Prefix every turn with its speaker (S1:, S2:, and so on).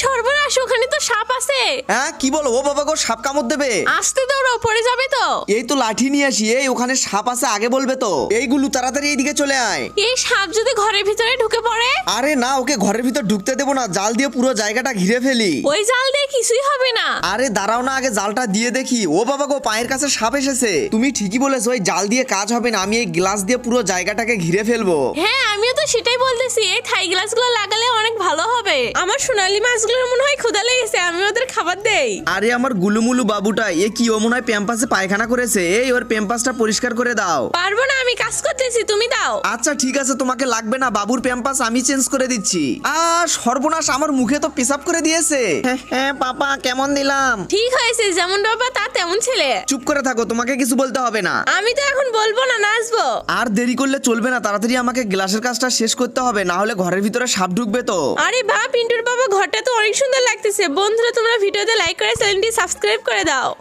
S1: সর্বনাশ, ওখানে তো সাপ আছে।
S2: হ্যাঁ কি বলো? ও বাবা গো, সাপ কামড় দেবে।
S1: আস্তে দৌড়াও, পড়ে যাবে তো।
S2: এই তো লাঠি নিয়ে আসি। এই ওখানে সাপ আছে, আগে বলবে তো। এইগুলো তাড়াতাড়ি এইদিকে চলে আয়।
S1: এই সাপ যদি ঘরের ভিতরে ঢুকে পড়ে?
S2: আরে না, ওকে ঘরের ভিতর ঢুকতে দেবো না, জাল দিয়ে পুরো জায়গাটা ঘিরে ফেলি।
S1: ওই জাল দিয়ে কিছুই হবে না।
S2: আরে দাঁড়াও না, আগে জালটা দিয়ে দেখি। ও বাবা গো, পায়ের কাছে সাপ এসেছে। তুমি ঠিকই বলেছো, ওই জাল দিয়ে কাজ হবে না, আমি এই গ্লাস দিয়ে পুরো জায়গাটাকে ঘিরে ফেলবো।
S1: হ্যাঁ, আমিও তো সেটাই বলতেছি, এই থাই গ্লাসগুলো লাগালে অনেক ভালো হবে। আমার সোনালী মাছগুলোর মনে হয় ক্ষুধা লেগেছে, আমি ওদের খাবার দেই।
S2: আরে আমার গুলুমুলু বাবুটা, এ কি, ও মনে হয় প্যাম্পাসে পায়খানা করেছে। এই ওর প্যাম্পাসটা পরিষ্কার করে দাও।
S1: পারবো না, আমি কাজ করতেছি, তুমি দাও।
S2: আচ্ছা ঠিক আছে, তোমাকে লাগবে না, বাবুর প্যাম্পাস আমি চেঞ্জ করে দিচ্ছি। সর্বনাশ, আমার মুখে তো পেশাব করে দিয়েছে। হ্যাঁ পাপা, কেমন দিলাম?
S1: ঠিক হয়েছে, যেমন বাবা তা তেমন ছেলে।
S2: চুপ করে থাকো, তোমাকে কিছু বলতে হবে না।
S1: আমি তো এখন বলবো না, নাচবো।
S2: আর দেরি করলে চলবে না, তাড়াতাড়ি আমাকে গ্লাসের কাজটা শেষ করতে হবে, না হলে ঘরের ভিতরে সাপ ঢুকবে তো।
S1: আরে বাহ, পিন্টুর বাবা ঘরটা তো অনেক সুন্দর লাগতেছে। বন্ধুরা, তোমরা ভিডিওতে লাইক করে চ্যানেলটি সাবস্ক্রাইব করে দাও।